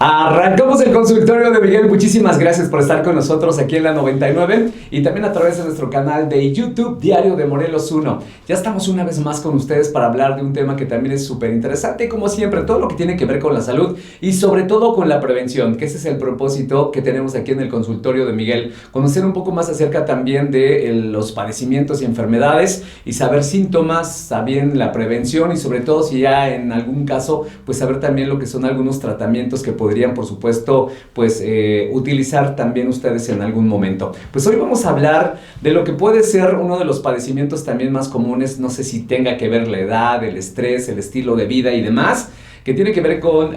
Arrancamos el consultorio de Miguel. Muchísimas gracias por estar con nosotros aquí en la 99 y también a través de nuestro canal de YouTube Diario de Morelos 1. Ya estamos una vez más con ustedes para hablar de un tema que también es súper interesante, como siempre, todo lo que tiene que ver con la salud y sobre todo con la prevención, que ese es el propósito que tenemos aquí en el consultorio de Miguel. Conocer un poco más acerca también de los padecimientos y enfermedades y saber síntomas, saber la prevención y sobre todo si ya en algún caso, pues saber también lo que son algunos tratamientos que podrían, por supuesto, pues utilizar también ustedes en algún momento. Pues hoy vamos a hablar de lo que puede ser uno de los padecimientos también más comunes, no sé si tenga que ver la edad, el estrés, el estilo de vida y demás, que tiene que ver con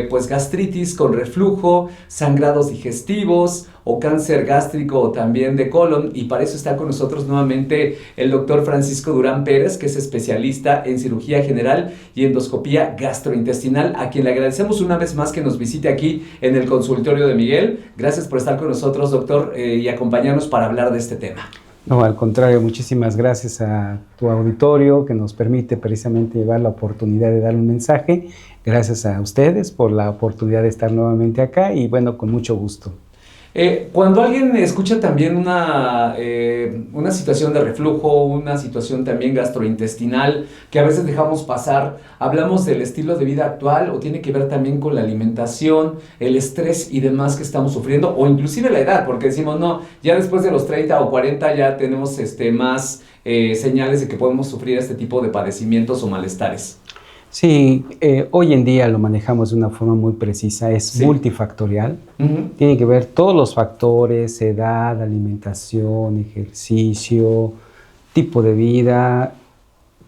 pues gastritis, con reflujo, sangrados digestivos o cáncer gástrico o también de colon, y para eso está con nosotros nuevamente el doctor Francisco Durán Pérez, que es especialista en cirugía general y endoscopía gastrointestinal, a quien le agradecemos una vez más que nos visite aquí en el consultorio de Miguel. Gracias por estar con nosotros, doctor, y acompañarnos para hablar de este tema. No, al contrario, muchísimas gracias a tu auditorio que nos permite precisamente llevar la oportunidad de dar un mensaje. Gracias a ustedes por la oportunidad de estar nuevamente acá y bueno, con mucho gusto. Cuando alguien escucha también una situación de reflujo, una situación también gastrointestinal que a veces dejamos pasar, ¿hablamos del estilo de vida actual o tiene que ver también con la alimentación, el estrés y demás que estamos sufriendo o inclusive la edad? Porque decimos, no, ya después de los 30 o 40 ya tenemos más señales de que podemos sufrir este tipo de padecimientos o malestares. Sí, hoy en día lo manejamos de una forma muy precisa, es multifactorial, tiene que ver todos los factores, edad, alimentación, ejercicio, tipo de vida,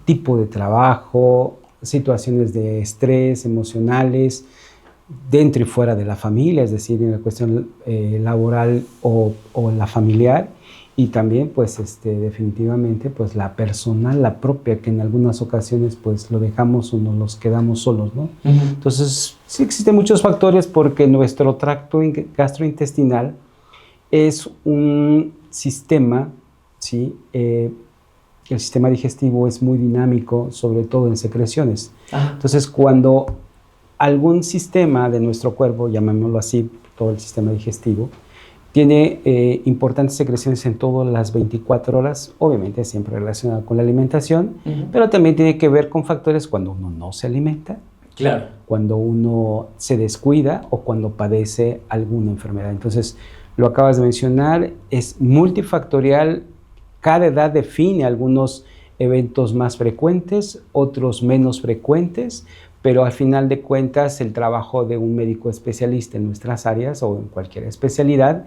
tipo de trabajo, situaciones de estrés emocionales, dentro y fuera de la familia, es decir, en la cuestión laboral o la familiar. Y también, pues, definitivamente, pues, la personal, la propia, que en algunas ocasiones, pues, lo dejamos o nos quedamos solos, ¿no? Entonces, sí existen muchos factores porque nuestro tracto gastrointestinal es un sistema, ¿sí? El sistema digestivo es muy dinámico, sobre todo en secreciones. Entonces, cuando algún sistema de nuestro cuerpo, llamémoslo así, todo el sistema digestivo, tiene importantes secreciones en todas las 24 horas, obviamente siempre relacionado con la alimentación, pero también tiene que ver con factores cuando uno no se alimenta, claro, cuando uno se descuida o cuando padece alguna enfermedad. Entonces, lo acabas de mencionar, es multifactorial, cada edad define algunos eventos más frecuentes, otros menos frecuentes, pero al final de cuentas el trabajo de un médico especialista en nuestras áreas o en cualquier especialidad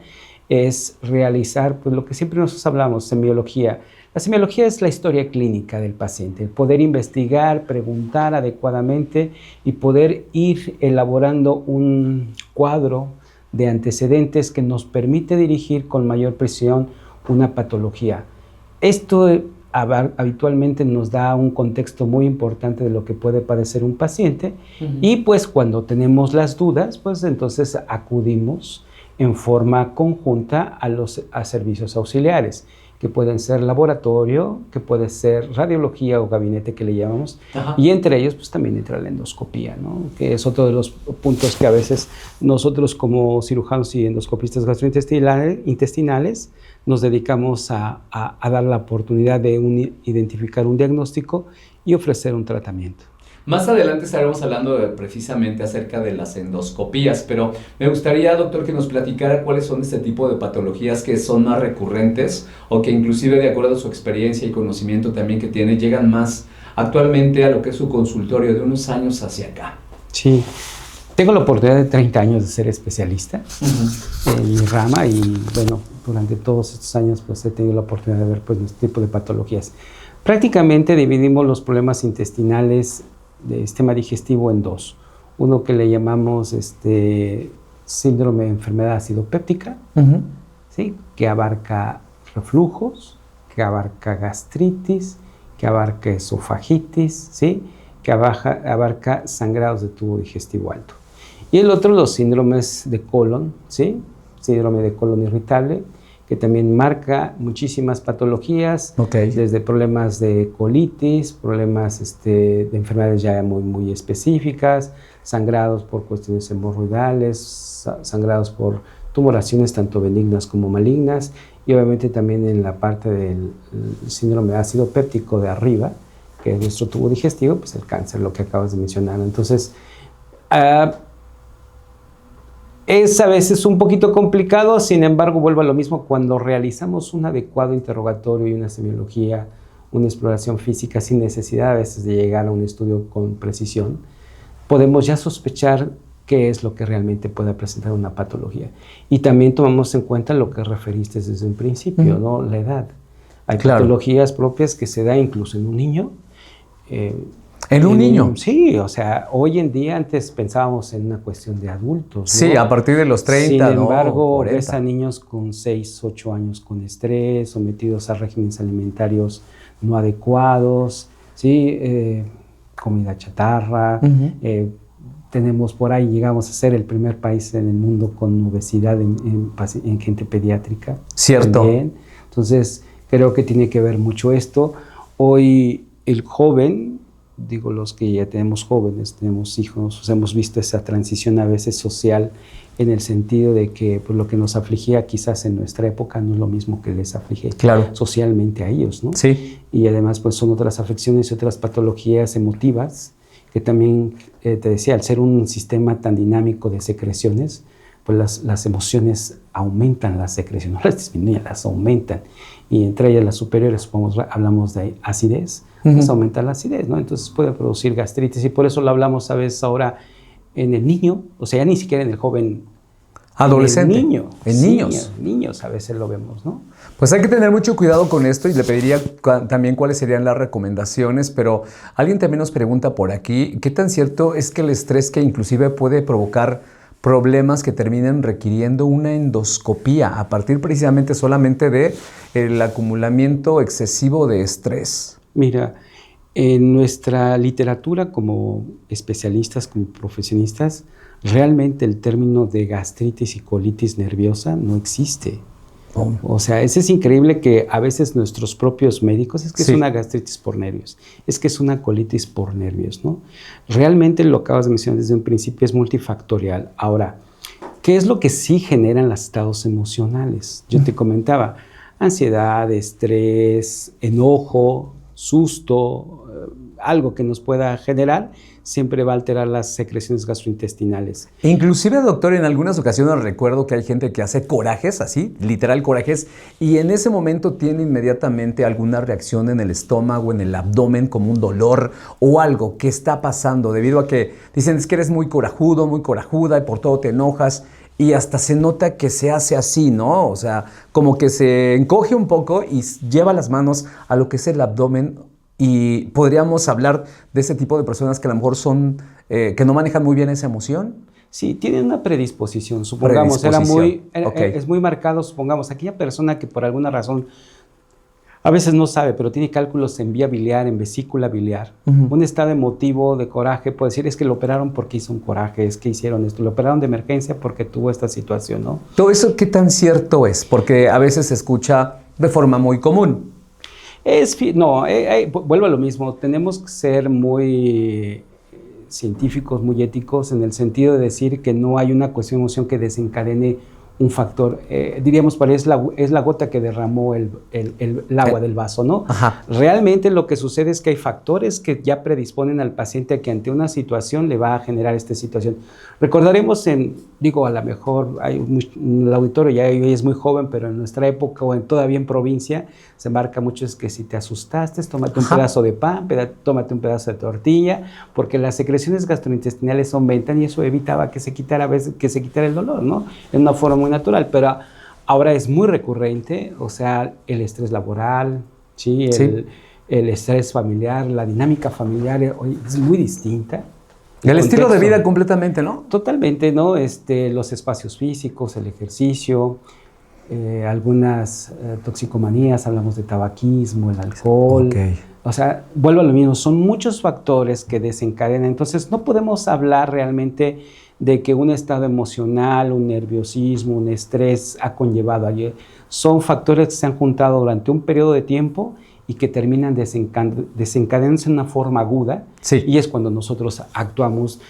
es realizar pues, lo que siempre nosotros hablamos, semiología. La semiología es la historia clínica del paciente, el poder investigar, preguntar adecuadamente y poder ir elaborando un cuadro de antecedentes que nos permite dirigir con mayor precisión una patología. Esto habitualmente nos da un contexto muy importante de lo que puede padecer un paciente y pues cuando tenemos las dudas, pues entonces acudimos en forma conjunta a servicios auxiliares, que pueden ser laboratorio, que puede ser radiología o gabinete que le llamamos, y entre ellos pues también entra la endoscopía, ¿no? Que es otro de los puntos que a veces nosotros como cirujanos y endoscopistas gastrointestinales nos dedicamos a dar la oportunidad de identificar un diagnóstico y ofrecer un tratamiento. Más adelante estaremos hablando precisamente acerca de las endoscopías, pero me gustaría, doctor, que nos platicara cuáles son este tipo de patologías que son más recurrentes o que inclusive de acuerdo a su experiencia y conocimiento también que tiene, llegan más actualmente a lo que es su consultorio de unos años hacia acá. Sí, tengo la oportunidad de 30 años de ser especialista en mi rama y bueno, durante todos estos años pues he tenido la oportunidad de ver pues este tipo de patologías. Prácticamente dividimos los problemas intestinales de sistema digestivo en dos. Uno que le llamamos síndrome de enfermedad acidopéptica, ¿sí? Que abarca reflujos, que abarca gastritis, que abarca esofagitis, ¿sí? Que abarca sangrados de tubo digestivo alto. Y el otro, los síndromes de colon, ¿sí? Síndrome de colon irritable, que también marca muchísimas patologías, desde problemas de colitis, problemas de enfermedades ya muy específicas, sangrados por cuestiones hemorroidales, sangrados por tumoraciones tanto benignas como malignas, y obviamente también en la parte del síndrome ácido péptico de arriba, que es nuestro tubo digestivo, pues el cáncer, lo que acabas de mencionar. Entonces, es a veces un poquito complicado, sin embargo, vuelvo a lo mismo, cuando realizamos un adecuado interrogatorio y una semiología, una exploración física, sin necesidad a veces de llegar a un estudio con precisión, podemos ya sospechar qué es lo que realmente puede presentar una patología. Y también tomamos en cuenta lo que referiste desde un principio, ¿no? La edad. Hay patologías propias que se da incluso en un niño. ¿En un niño? Sí, o sea, hoy en día antes pensábamos en una cuestión de adultos, ¿no? Sí, a partir de los 30, Sin embargo, ¿no? ves a niños con 6, 8 años con estrés, sometidos a regímenes alimentarios no adecuados, ¿sí? Comida chatarra. Tenemos por ahí, llegamos a ser el primer país en el mundo con obesidad en gente pediátrica. Cierto. También. Entonces, creo que tiene que ver mucho esto. Hoy el joven, digo los que ya tenemos jóvenes, tenemos hijos, pues hemos visto esa transición a veces social en el sentido de que pues, lo que nos afligía quizás en nuestra época no es lo mismo que les aflige socialmente a ellos, ¿no? Sí. Y además pues son otras afecciones y otras patologías emotivas que también, te decía, al ser un sistema tan dinámico de secreciones, pues las emociones aumentan las secreciones, no las disminuyen, las aumentan. Y entre ellas las superiores, hablamos de acidez, pues aumenta la acidez, ¿no? Entonces puede producir gastritis y por eso lo hablamos a veces ahora en el niño, o sea, ya ni siquiera en el joven adolescente. En niños a veces lo vemos, ¿no? Pues hay que tener mucho cuidado con esto y le pediría también cuáles serían las recomendaciones, pero alguien también nos pregunta por aquí, ¿qué tan cierto es que el estrés que inclusive puede provocar problemas que terminen requiriendo una endoscopía a partir precisamente solamente de el acumulamiento excesivo de estrés? Mira, en nuestra literatura como especialistas, como profesionistas, realmente el término de gastritis y colitis nerviosa no existe. O sea, es increíble que a veces nuestros propios médicos, es que es una gastritis por nervios, es que es una colitis por nervios, ¿no? Realmente lo acabas de mencionar desde un principio, es multifactorial. Ahora, ¿qué es lo que sí generan los estados emocionales? Yo te comentaba, ansiedad, estrés, enojo, susto, algo que nos pueda generar, siempre va a alterar las secreciones gastrointestinales. Inclusive, doctor, en algunas ocasiones recuerdo que hay gente que hace corajes, así, literal corajes, y en ese momento tiene inmediatamente alguna reacción en el estómago, en el abdomen, como un dolor o algo que está pasando debido a que dicen es que eres muy corajudo, muy corajuda y por todo te enojas. Y hasta se nota que se hace así, ¿no? O sea, como que se encoge un poco y lleva las manos a lo que es el abdomen. Y podríamos hablar de ese tipo de personas que a lo mejor son, que no manejan muy bien esa emoción. Sí, tienen una predisposición, supongamos, es muy marcado, supongamos, aquella persona que por alguna razón, a veces no sabe, pero tiene cálculos en vía biliar, en vesícula biliar. Un estado emotivo de coraje, puede decir, es que lo operaron porque hizo un coraje, es que hicieron esto, lo operaron de emergencia porque tuvo esta situación, ¿no? ¿Todo eso qué tan cierto es? Porque a veces se escucha de forma muy común. Vuelvo a lo mismo, tenemos que ser muy científicos, muy éticos, en el sentido de decir que no hay una cuestión de emoción que desencadene un factor, diríamos, es la gota que derramó el agua del vaso, ¿no? Ajá. Realmente lo que sucede es que hay factores que ya predisponen al paciente a que ante una situación le va a generar esta situación. Recordaremos a lo mejor el auditorio ya es muy joven, pero en nuestra época o todavía en provincia se marca mucho es que si te asustaste, tómate un pedazo de pan, tómate un pedazo de tortilla, porque las secreciones gastrointestinales aumentan y eso evitaba que se quitara el dolor, ¿no? En una forma muy natural, pero ahora es muy recurrente, o sea, el estrés laboral, ¿sí? El estrés familiar, la dinámica familiar hoy es muy distinta. El estilo de vida completamente, ¿no? Totalmente, ¿no? Los espacios físicos, el ejercicio, algunas toxicomanías, hablamos de tabaquismo, el alcohol. Okay. O sea, vuelvo a lo mismo, son muchos factores que desencadenan. Entonces, no podemos hablar realmente de que un estado emocional, un nerviosismo, un estrés ha conllevado a ello. son factores que se han juntado durante un periodo de tiempo y que terminan desencadenándose en una forma aguda. Sí. Y es cuando nosotros actuamos.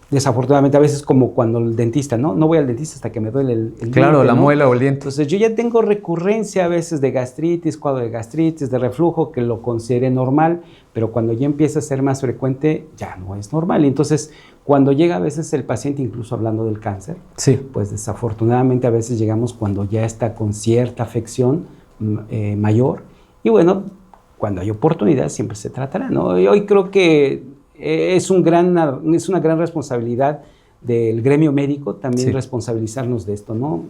Desafortunadamente, a veces como cuando el dentista, ¿no? No voy al dentista hasta que me duele el claro, diente, la ¿no? muela o el diente. Entonces, yo ya tengo recurrencia a veces de gastritis, cuadro de gastritis, de reflujo, que lo consideré normal, pero cuando ya empieza a ser más frecuente, ya no es normal. Y entonces, cuando llega a veces el paciente, incluso hablando del cáncer, sí, pues desafortunadamente a veces llegamos cuando ya está con cierta afección mayor. Y bueno, cuando hay oportunidad siempre se tratará, ¿no? Y hoy creo que es una gran responsabilidad del gremio médico también sí. responsabilizarnos de esto, ¿no?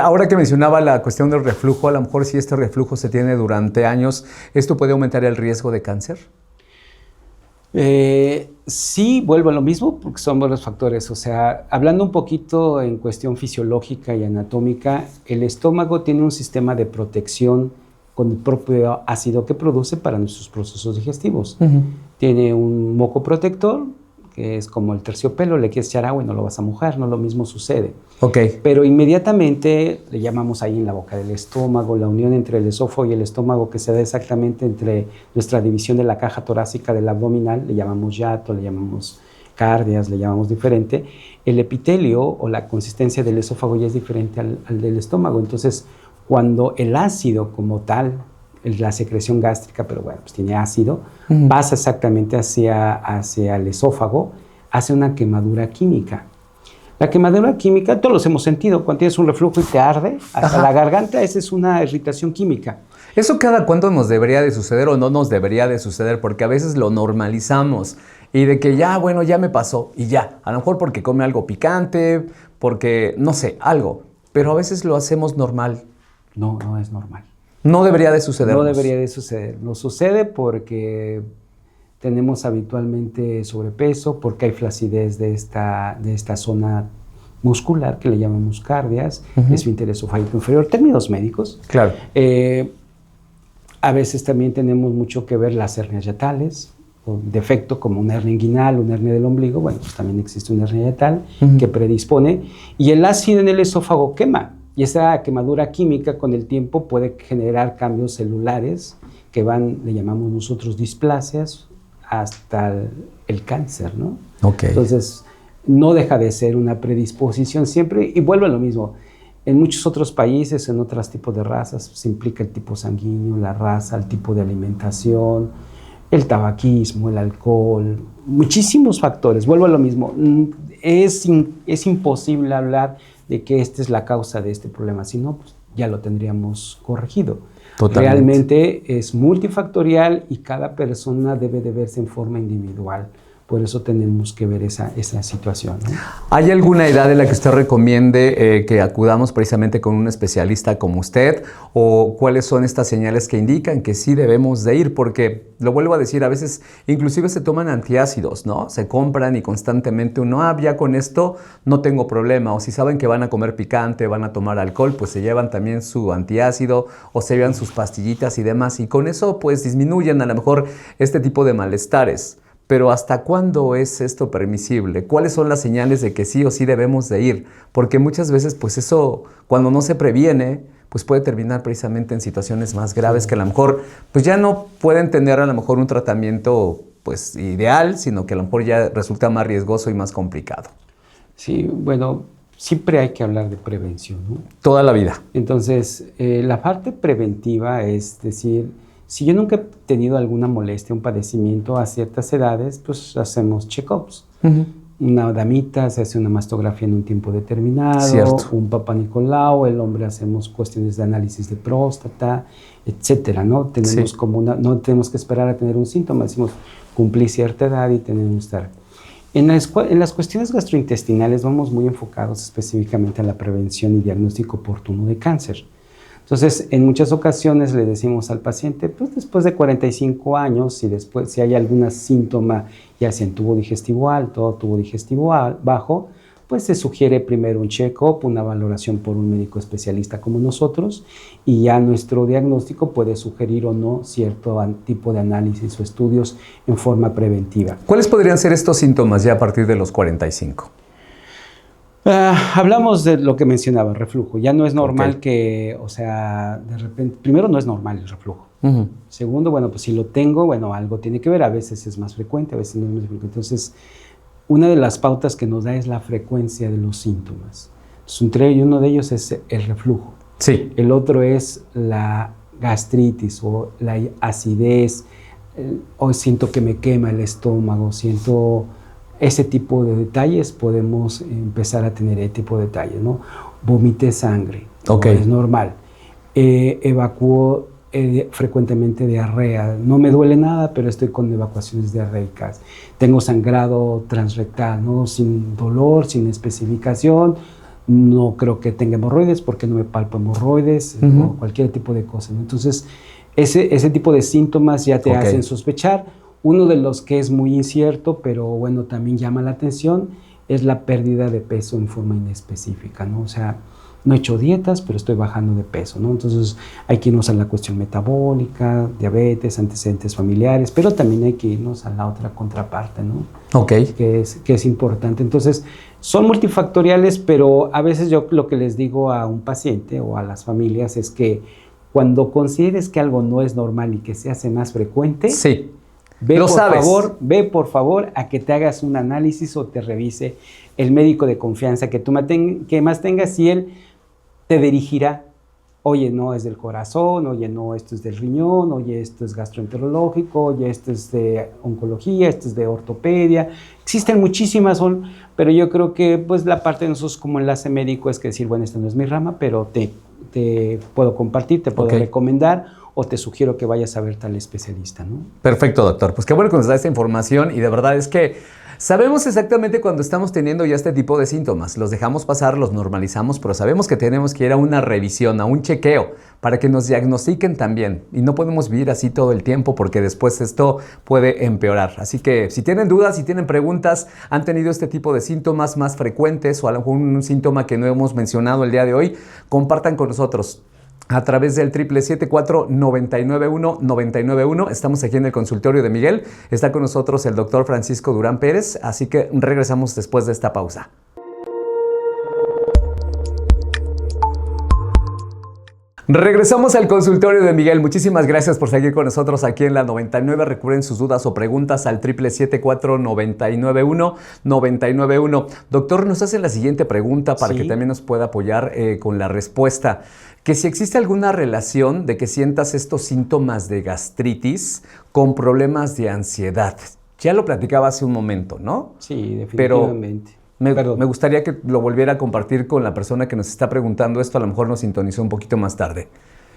Ahora que mencionaba la cuestión del reflujo, a lo mejor si este reflujo se tiene durante años, ¿esto puede aumentar el riesgo de cáncer? Sí, vuelvo a lo mismo porque son varios factores. O sea, hablando un poquito en cuestión fisiológica y anatómica, el estómago tiene un sistema de protección con el propio ácido que produce para nuestros procesos digestivos. Tiene un moco protector, que es como el terciopelo, le quieres echar agua y no lo vas a mojar, no lo mismo sucede. Okay. Pero inmediatamente, le llamamos ahí en la boca del estómago, la unión entre el esófago y el estómago que se da exactamente entre nuestra división de la caja torácica del abdominal, le llamamos hiato, le llamamos cardias, le llamamos diferente. El epitelio o la consistencia del esófago ya es diferente al del estómago. Entonces, cuando el ácido como tal, la secreción gástrica, pero bueno, pues tiene ácido, pasa exactamente hacia el esófago, hace una quemadura química. La quemadura química, todos los hemos sentido, cuando tienes un reflujo y te arde hasta la garganta, esa es una irritación química. ¿Eso cada cuánto nos debería de suceder o no nos debería de suceder? Porque a veces lo normalizamos y de que ya, bueno, ya me pasó y ya. A lo mejor porque come algo picante, porque, no sé, algo. Pero a veces lo hacemos normal. No, no es normal. No debería de suceder. No debería de suceder. Nos sucede porque tenemos habitualmente sobrepeso, porque hay flacidez de esta zona muscular que le llamamos cardias, esfínter esofágico inferior, términos médicos. Claro. A veces también tenemos mucho que ver las hernias hiatales, un defecto como una hernia inguinal, una hernia del ombligo, bueno, pues también existe una hernia hiatal que predispone, y el ácido en el esófago quema. Y esa quemadura química con el tiempo puede generar cambios celulares que van, le llamamos nosotros displasias, hasta el cáncer, ¿no? Okay. Entonces, no deja de ser una predisposición siempre, y vuelve a lo mismo. En muchos otros países, en otros tipos de razas, se implica el tipo sanguíneo, la raza, el tipo de alimentación, el tabaquismo, el alcohol, muchísimos factores. Vuelvo a lo mismo. Es imposible hablar de que esta es la causa de este problema, si no, pues ya lo tendríamos corregido. Totalmente. Realmente es multifactorial y cada persona debe de verse en forma individual. Por eso tenemos que ver esa situación, ¿no? ¿Hay alguna edad en la que usted recomiende que acudamos precisamente con un especialista como usted? ¿O cuáles son estas señales que indican que sí debemos de ir? Porque, lo vuelvo a decir, a veces inclusive se toman antiácidos, ¿no? Se compran y constantemente uno, ya con esto no tengo problema. O si saben que van a comer picante, van a tomar alcohol, pues se llevan también su antiácido o se llevan sus pastillitas y demás. Y con eso pues disminuyen a lo mejor este tipo de malestares. Pero ¿hasta cuándo es esto permisible? ¿Cuáles son las señales de que sí o sí debemos de ir? Porque muchas veces, pues eso, cuando no se previene, pues puede terminar precisamente en situaciones más graves que a lo mejor, pues ya no pueden tener a lo mejor un tratamiento, pues ideal, sino que a lo mejor ya resulta más riesgoso y más complicado. Sí, bueno, siempre hay que hablar de prevención, ¿no? Toda la vida. Entonces, la parte preventiva es decir, si yo nunca he tenido alguna molestia, un padecimiento a ciertas edades, pues hacemos check-ups. Una damita se hace una mastografía en un tiempo determinado, cierto. Un Papá Nicolau, el hombre hacemos cuestiones de análisis de próstata, etcétera, ¿no? Tenemos sí. No tenemos que esperar a tener un síntoma, decimos cumplí cierta edad y tenemos que estar. En las cuestiones gastrointestinales vamos muy enfocados específicamente a la prevención y diagnóstico oportuno de cáncer. Entonces, en muchas ocasiones le decimos al paciente, pues después de 45 años, si hay algún síntoma, ya sea en tubo digestivo alto o tubo digestivo bajo, pues se sugiere primero un check-up, una valoración por un médico especialista como nosotros, y ya nuestro diagnóstico puede sugerir o no cierto tipo de análisis o estudios en forma preventiva. ¿Cuáles podrían ser estos síntomas ya a partir de los 45? Hablamos de lo que mencionaba, reflujo. Ya no es normal Ok. que, o sea, de repente, primero no es normal el reflujo. Ujú. Segundo, bueno, pues si lo tengo, bueno, algo tiene que ver. A veces es más frecuente, a veces no es más frecuente. Entonces, una de las pautas que nos da es la frecuencia de los síntomas. Entonces, uno de ellos es el reflujo. Sí. El otro es la gastritis o la acidez, o siento que me quema el estómago, siento ese tipo de detalles, podemos empezar a tener ese tipo de detalles, ¿no? Vomité sangre, Ok. no es normal. Evacuo frecuentemente diarrea, no me duele nada, pero estoy con evacuaciones diarreicas. Tengo sangrado transrectal, ¿no? Sin dolor, sin especificación. No creo que tenga hemorroides porque no me palpo hemorroides o cualquier tipo de cosa, ¿no? Entonces, ese tipo de síntomas ya te hacen sospechar. Uno de los que es muy incierto, pero bueno, también llama la atención, es la pérdida de peso en forma inespecífica, ¿no? O sea, no he hecho dietas, pero estoy bajando de peso, ¿no? Entonces, hay que irnos a la cuestión metabólica, diabetes, antecedentes familiares, pero también hay que irnos a la otra contraparte, ¿no? Ok. Que es importante. Entonces, son multifactoriales, pero a veces yo lo que les digo a un paciente o a las familias es que cuando consideres que algo no es normal y que se hace más frecuente, Sí. ve Lo sabes. ve por favor a que te hagas un análisis o te revise el médico de confianza que más tengas y él te dirigirá. Oye, no, es del corazón, oye, no, esto es del riñón, oye, esto es gastroenterológico, oye, esto es de oncología, esto es de ortopedia. Existen muchísimas, pero yo creo que pues la parte de nosotros como enlace médico es que decir, bueno, esta no es mi rama, pero te puedo compartir, te puedo recomendar o te sugiero que vayas a ver tal especialista, ¿no? Perfecto, doctor. Pues qué bueno que nos da esta información y de verdad es que sabemos exactamente cuando estamos teniendo ya este tipo de síntomas. Los dejamos pasar, los normalizamos, pero sabemos que tenemos que ir a una revisión, a un chequeo, para que nos diagnostiquen también. Y no podemos vivir así todo el tiempo porque después esto puede empeorar. Así que si tienen dudas, si tienen preguntas, han tenido este tipo de síntomas más frecuentes o algún síntoma que no hemos mencionado el día de hoy, compartan con nosotros a través del 777-499-1991. Estamos aquí en el consultorio de Miguel. Está con nosotros el doctor Francisco Durán Pérez, así que regresamos después de esta pausa. Regresamos al consultorio de Miguel. Muchísimas gracias por seguir con nosotros aquí en la 99. Recuerden sus dudas o preguntas al 777-499-1991. Doctor, nos hacen la siguiente pregunta para que también nos pueda apoyar con la respuesta. Que si existe alguna relación de que sientas estos síntomas de gastritis con problemas de ansiedad. Ya lo platicaba hace un momento, ¿no? Sí, definitivamente. Pero me gustaría que lo volviera a compartir con la persona que nos está preguntando esto. A lo mejor nos sintonizó un poquito más tarde.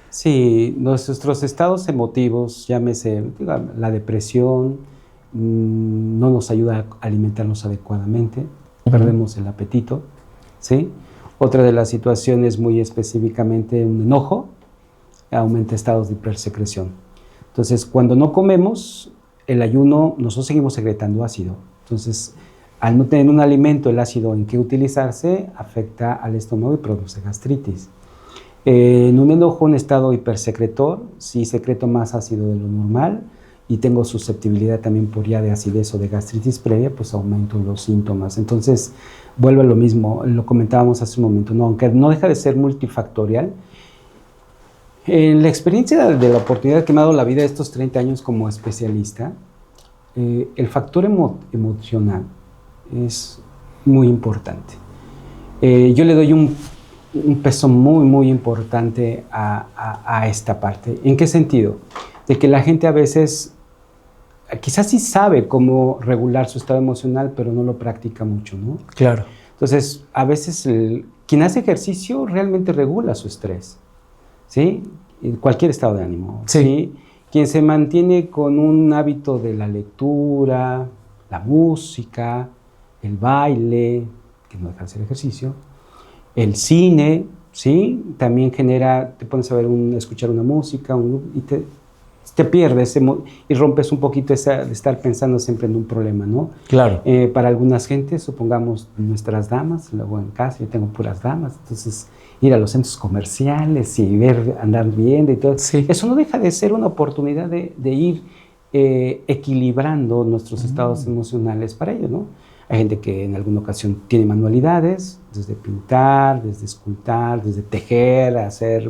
Sí, nuestros estados emotivos, llámese la depresión, no nos ayuda a alimentarnos adecuadamente, perdemos el apetito, ¿sí? Otra de las situaciones muy específicamente un enojo, aumenta estados de hipersecreción. Entonces, cuando no comemos, el ayuno, nosotros seguimos secretando ácido. Entonces, al no tener un alimento, el ácido en que utilizarse, afecta al estómago y produce gastritis. En un enojo, un estado hipersecretor, si secreto más ácido de lo normal y tengo susceptibilidad también por ya de acidez o de gastritis previa, pues aumento los síntomas. Entonces, vuelvo a lo mismo, lo comentábamos hace un momento, ¿no? Aunque no deja de ser multifactorial, en la experiencia de la oportunidad que me ha dado la vida de estos 30 años como especialista, el factor emocional es muy importante. Yo le doy un peso muy, muy importante a esta parte. ¿En qué sentido? De que la gente a veces quizás sí sabe cómo regular su estado emocional, pero no lo practica mucho, ¿no? Claro. Entonces, a veces quien hace ejercicio realmente regula su estrés, ¿sí? Cualquier estado de ánimo, ¿sí? Quien se mantiene con un hábito de la lectura, la música, el baile, que no deja de ser ejercicio, el cine, ¿sí? También genera, te pones a ver escuchar una música y te pierdes y rompes un poquito de estar pensando siempre en un problema, ¿no? Claro. Para algunas gentes, supongamos nuestras damas, luego en casa yo tengo puras damas, entonces ir a los centros comerciales y andar viendo y todo, eso no deja de ser una oportunidad de ir equilibrando nuestros estados emocionales para ello, ¿no? Hay gente que en alguna ocasión tiene manualidades, desde pintar, desde escultar, desde tejer, hacer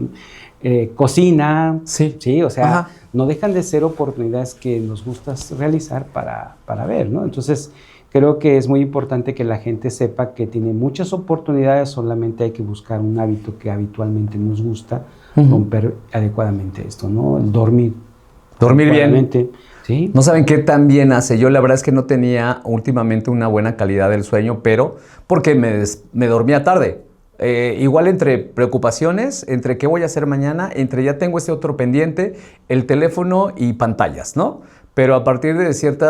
cocina. Sí, o sea, Ajá. no dejan de ser oportunidades que nos gusta realizar para ver, ¿no? Entonces, creo que es muy importante que la gente sepa que tiene muchas oportunidades, solamente hay que buscar un hábito que habitualmente nos gusta, romper adecuadamente esto, ¿no? El dormir. Dormir bien. Sí. No saben qué tan bien hace. Yo la verdad es que no tenía últimamente una buena calidad del sueño, pero porque me dormía tarde. Igual entre preocupaciones, entre qué voy a hacer mañana, entre ya tengo este otro pendiente, el teléfono y pantallas, ¿no? Pero a partir de cierto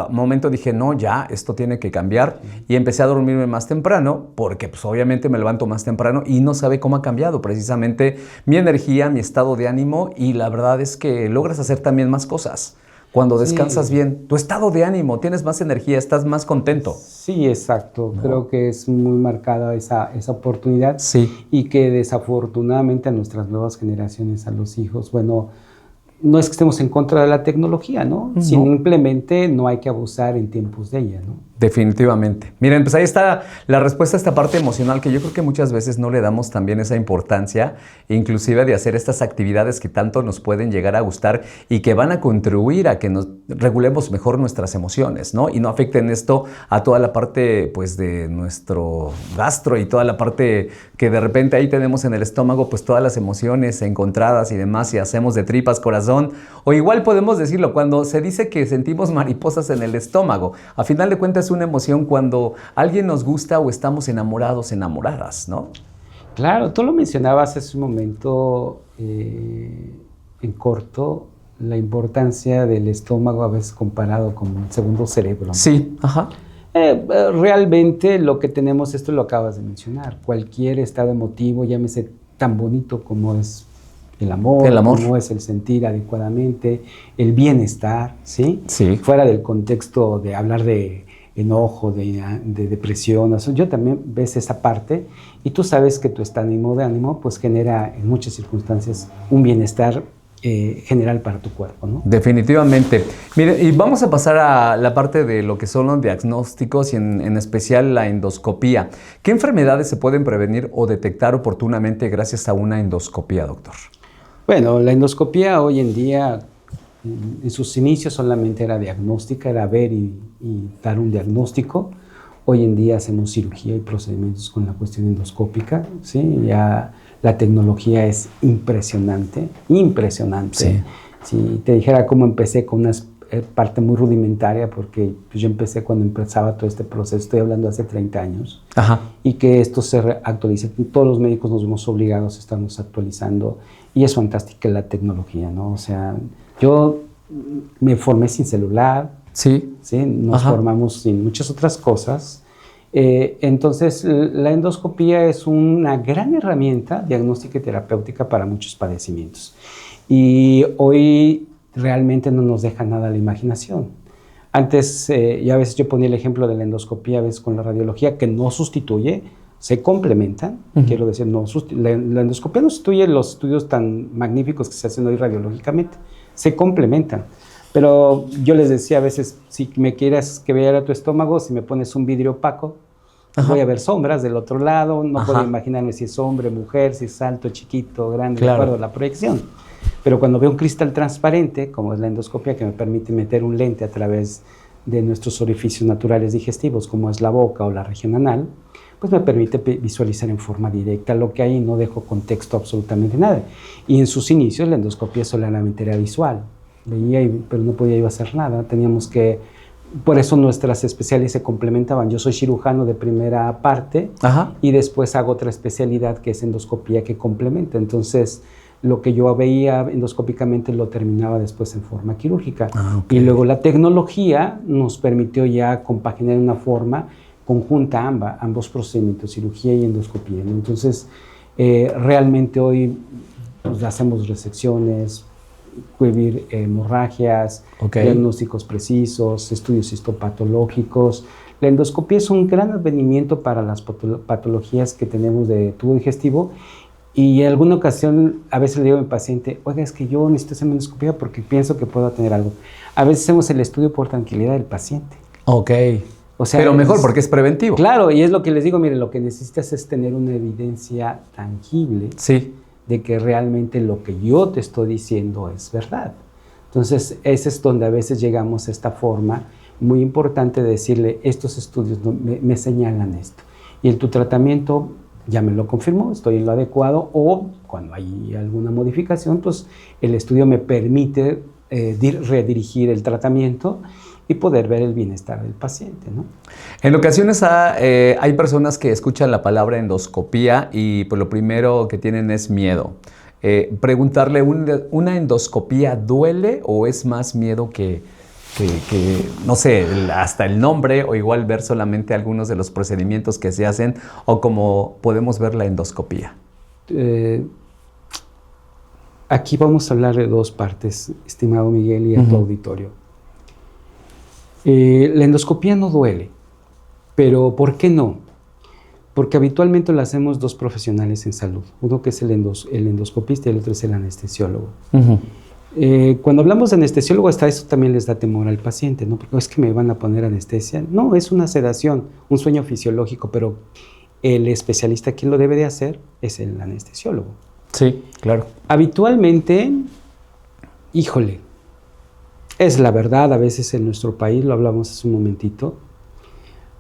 momento dije, no, ya, esto tiene que cambiar. Y empecé a dormirme más temprano, porque pues obviamente me levanto más temprano y no sabe cómo ha cambiado precisamente mi energía, mi estado de ánimo. Y la verdad es que logras hacer también más cosas. Cuando descansas bien, tu estado de ánimo, tienes más energía, estás más contento. Sí, exacto. ¿No? Creo que es muy marcada esa oportunidad. Sí. Y que desafortunadamente a nuestras nuevas generaciones, a los hijos, bueno, no es que estemos en contra de la tecnología, ¿no? Simplemente no hay que abusar en tiempos de ella, ¿no? Definitivamente. Miren, pues ahí está la respuesta a esta parte emocional que yo creo que muchas veces no le damos también esa importancia, inclusive de hacer estas actividades que tanto nos pueden llegar a gustar y que van a contribuir a que nos regulemos mejor nuestras emociones, ¿no? Y no afecten esto a toda la parte, pues, de nuestro gastro y toda la parte que de repente ahí tenemos en el estómago, pues todas las emociones encontradas y demás, y hacemos de tripas corazón. O igual podemos decirlo cuando se dice que sentimos mariposas en el estómago. A final de cuentas, es una emoción cuando alguien nos gusta o estamos enamorados, enamoradas, ¿no? Claro, tú lo mencionabas hace un momento en corto, la importancia del estómago a veces comparado con el segundo cerebro, ¿no? Sí, ajá. Realmente lo que tenemos, esto lo acabas de mencionar, cualquier estado emotivo, llámese tan bonito como es el amor, como es el sentir adecuadamente, el bienestar, ¿sí? Sí. Fuera del contexto de hablar de enojo, de depresión, o sea, yo también ves esa parte y tú sabes que tu estado de ánimo pues genera en muchas circunstancias un bienestar general para tu cuerpo, ¿no? Definitivamente. Mire, y vamos a pasar a la parte de lo que son los diagnósticos y en especial la endoscopía. ¿Qué enfermedades se pueden prevenir o detectar oportunamente gracias a una endoscopía, doctor? Bueno, la endoscopía hoy en día, en sus inicios solamente era diagnóstica, era ver y dar un diagnóstico. Hoy en día hacemos cirugía y procedimientos con la cuestión endoscópica, ¿sí? Ya la tecnología es impresionante, impresionante. Sí. Si te dijera cómo empecé con una parte muy rudimentaria, porque pues, yo empecé cuando empezaba todo este proceso, estoy hablando hace 30 años, Ajá. Y que esto se actualice. Todos los médicos nos vemos obligados a estarnos actualizando y es fantástica la tecnología, ¿no? O sea, yo me formé sin celular, sí, nos formamos sin muchas otras cosas. Entonces, la endoscopía es una gran herramienta diagnóstica y terapéutica para muchos padecimientos. Y hoy realmente no nos deja nada a la imaginación. Antes, ya a veces yo ponía el ejemplo de la endoscopía, a veces con la radiología, que no sustituye, se complementan. Quiero decir, la endoscopía no sustituye los estudios tan magníficos que se hacen hoy radiológicamente, se complementan. Pero yo les decía a veces, si me quieres que vea tu estómago, si me pones un vidrio opaco, voy a ver sombras del otro lado, no puedo imaginarme si es hombre, mujer, si es alto, chiquito, grande, de acuerdo a la proyección. Pero cuando veo un cristal transparente, como es la endoscopia, que me permite meter un lente a través de nuestros orificios naturales digestivos, como es la boca o la región anal, pues me permite visualizar en forma directa lo que hay y no dejo contexto absolutamente nada. Y en sus inicios la endoscopia solamente era visual. Veía, pero no podía yo hacer nada. Teníamos que... Por eso nuestras especialidades se complementaban. Yo soy cirujano de primera parte y después hago otra especialidad que es endoscopía que complementa. Entonces, lo que yo veía endoscópicamente lo terminaba después en forma quirúrgica. Y luego la tecnología nos permitió ya compaginar de una forma conjunta ambos procedimientos, cirugía y endoscopía, ¿no? Entonces, realmente hoy pues, hacemos resecciones, cubrir hemorragias, diagnósticos precisos, estudios histopatológicos. La endoscopía es un gran advenimiento para las patologías que tenemos de tubo digestivo y en alguna ocasión a veces le digo a mi paciente, oiga, es que yo necesito hacer endoscopía porque pienso que puedo tener algo. A veces hacemos el estudio por tranquilidad del paciente. O sea, pero mejor porque es preventivo. Claro, y es lo que les digo, miren, lo que necesitas es tener una evidencia tangible Sí. de que realmente lo que yo te estoy diciendo es verdad. Entonces, ese es donde a veces llegamos a esta forma muy importante de decirle, estos estudios me señalan esto. Y tu tratamiento ya me lo confirmó, estoy en lo adecuado, o cuando hay alguna modificación, pues el estudio me permite redirigir el tratamiento y poder ver el bienestar del paciente, ¿no? En ocasiones hay personas que escuchan la palabra endoscopía y pues lo primero que tienen es miedo. Preguntarle, ¿una endoscopía duele o es más miedo que no sé, hasta el nombre o igual ver solamente algunos de los procedimientos que se hacen o como podemos ver la endoscopía? Aquí vamos a hablar de dos partes, estimado Miguel y a tu auditorio. La endoscopía no duele, pero ¿por qué no? Porque habitualmente lo hacemos dos profesionales en salud, uno que es el endoscopista y el otro es el anestesiólogo. Cuando hablamos de anestesiólogo, hasta eso también les da temor al paciente, ¿no? Porque es que me van a poner anestesia. No, es una sedación, un sueño fisiológico, pero el especialista quien lo debe de hacer es el anestesiólogo. Sí, claro. Habitualmente, híjole, es la verdad, a veces en nuestro país, lo hablamos hace un momentito,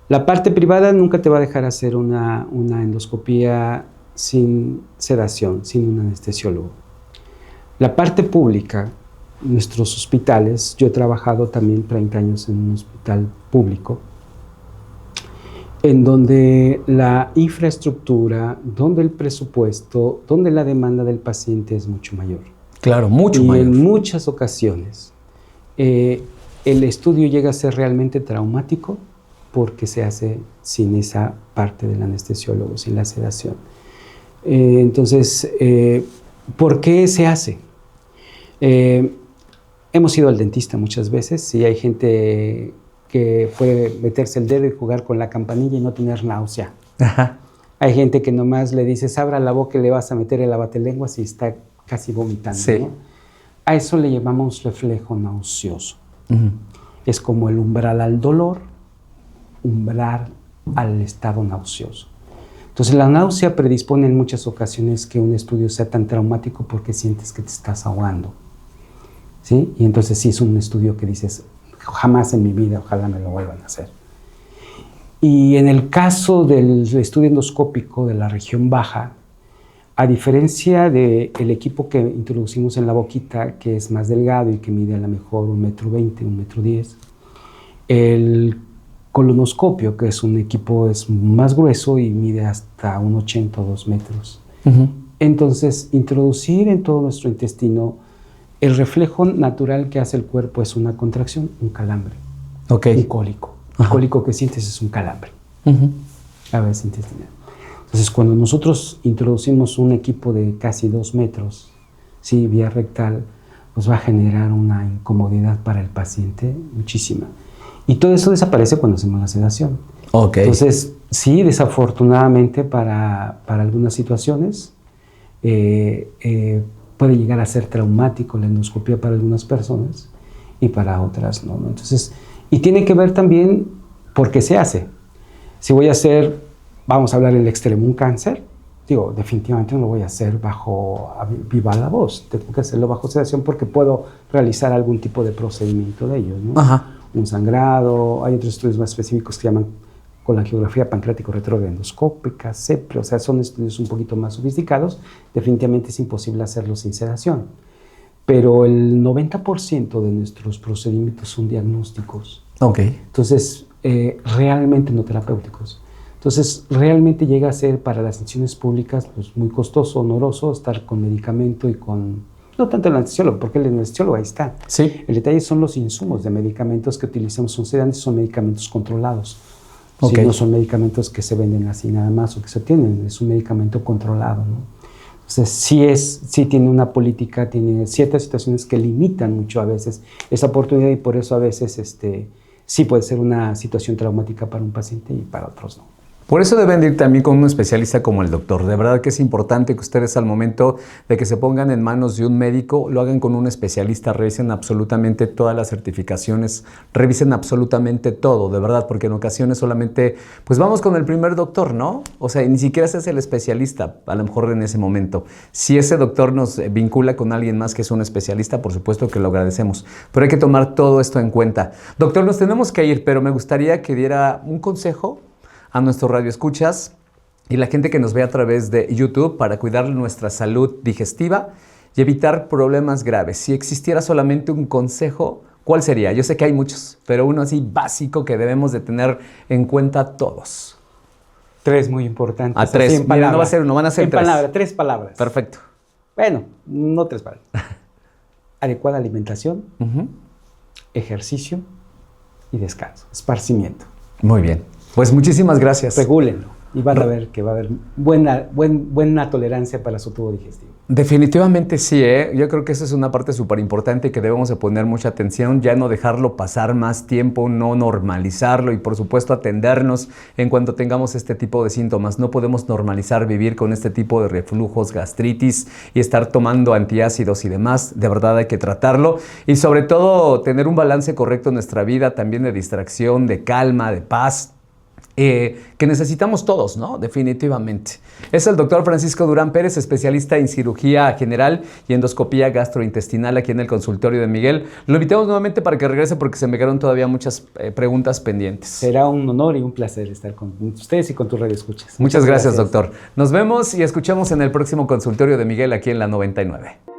la parte privada nunca te va a dejar hacer una endoscopía sin sedación, sin un anestesiólogo. La parte pública, nuestros hospitales, yo he trabajado también 30 años en un hospital público, en donde la infraestructura, donde el presupuesto, donde la demanda del paciente es mucho mayor. Claro, mucho mayor. Y en muchas ocasiones el estudio llega a ser realmente traumático porque se hace sin esa parte del anestesiólogo, sin la sedación. Entonces, ¿por qué se hace? Hemos ido al dentista muchas veces y hay gente que puede meterse el dedo y jugar con la campanilla y no tener náusea. Ajá. Hay gente que nomás le dices, abra la boca y le vas a meter el abatelenguas y está casi vomitando, sí. ¿no? A eso le llamamos reflejo nauseoso. Es como el umbral al dolor, umbral al estado nauseoso. Entonces la náusea predispone en muchas ocasiones que un estudio sea tan traumático porque sientes que te estás ahogando, ¿sí? Y entonces sí es un estudio que dices, jamás en mi vida, ojalá me lo vuelvan a hacer. Y en el caso del estudio endoscópico de la región baja, a diferencia del equipo que introducimos en la boquita, que es más delgado y que mide a lo mejor 1,20 m, 1,10 m, el colonoscopio, que es un equipo es más grueso y mide hasta 1,80 m o 2 metros. Entonces, introducir en todo nuestro intestino, el reflejo natural que hace el cuerpo es una contracción, un calambre, un cólico. El cólico que sientes es un calambre, a veces intestinal. Entonces, cuando nosotros introducimos un equipo de casi 2 metros, sí, vía rectal, pues va a generar una incomodidad para el paciente muchísima. Y todo eso desaparece cuando hacemos la sedación. Entonces, sí, desafortunadamente para algunas situaciones puede llegar a ser traumático la endoscopia para algunas personas y para otras no, ¿no? Entonces, y tiene que ver también por qué se hace. Si voy a hacer, vamos a hablar en el extremo, un cáncer, digo, definitivamente no lo voy a hacer bajo viva la voz, tengo que hacerlo bajo sedación porque puedo realizar algún tipo de procedimiento de ellos, ¿no? Un sangrado, hay otros estudios más específicos que llaman colangiografía pancreático retrógrada endoscópica, CEPRE, o sea, son estudios un poquito más sofisticados, definitivamente es imposible hacerlo sin sedación. Pero el 90% de nuestros procedimientos son diagnósticos. Entonces, realmente no terapéuticos. Entonces, realmente llega a ser para las instituciones públicas pues, muy costoso, oneroso, estar con medicamento y con... No tanto el anestesiólogo, porque el anestesiólogo ahí está. Sí. El detalle son los insumos de medicamentos que utilizamos. Son sedantes, son medicamentos controlados. Sí, no son medicamentos que se venden así nada más o que se obtienen. Es un medicamento controlado, ¿no? Entonces, sí tiene una política, tiene ciertas situaciones que limitan mucho a veces esa oportunidad y por eso a veces sí puede ser una situación traumática para un paciente y para otros no. Por eso deben ir también con un especialista como el doctor. De verdad que es importante que ustedes al momento de que se pongan en manos de un médico, lo hagan con un especialista, revisen absolutamente todas las certificaciones, revisen absolutamente todo, de verdad, porque en ocasiones solamente, pues vamos con el primer doctor, ¿no? O sea, ni siquiera ese es el especialista, a lo mejor en ese momento. Si ese doctor nos vincula con alguien más que es un especialista, por supuesto que lo agradecemos, pero hay que tomar todo esto en cuenta. Doctor, nos tenemos que ir, pero me gustaría que diera un consejo a nuestros radioescuchas y la gente que nos ve a través de YouTube para cuidar nuestra salud digestiva y evitar problemas graves. Si existiera solamente un consejo, ¿cuál sería? Yo sé que hay muchos, pero uno así básico que debemos de tener en cuenta todos. 3 muy importantes. A 3. Mira, no va a ser uno, van a ser 3. 3 palabras. Perfecto. Bueno, no 3 palabras. Adecuada alimentación, ejercicio y descanso, esparcimiento. Muy bien. Pues muchísimas gracias. Regúlenlo y van a ver que va a haber buena tolerancia para su tubo digestivo. Definitivamente sí, ¿eh? Yo creo que esa es una parte súper importante que debemos de poner mucha atención, ya no dejarlo pasar más tiempo, no normalizarlo y por supuesto atendernos en cuanto tengamos este tipo de síntomas. No podemos normalizar vivir con este tipo de reflujos, gastritis y estar tomando antiácidos y demás. De verdad hay que tratarlo y sobre todo tener un balance correcto en nuestra vida, también de distracción, de calma, de paz. Que necesitamos todos, ¿no? Definitivamente. Es el doctor Francisco Durán Pérez, especialista en cirugía general y endoscopía gastrointestinal aquí en el consultorio de Miguel. Lo invitamos nuevamente para que regrese porque se me quedaron todavía muchas preguntas pendientes. Será un honor y un placer estar con ustedes y con tu radioescuchas. Muchas gracias, doctor. Nos vemos y escuchamos en el próximo consultorio de Miguel aquí en la 99.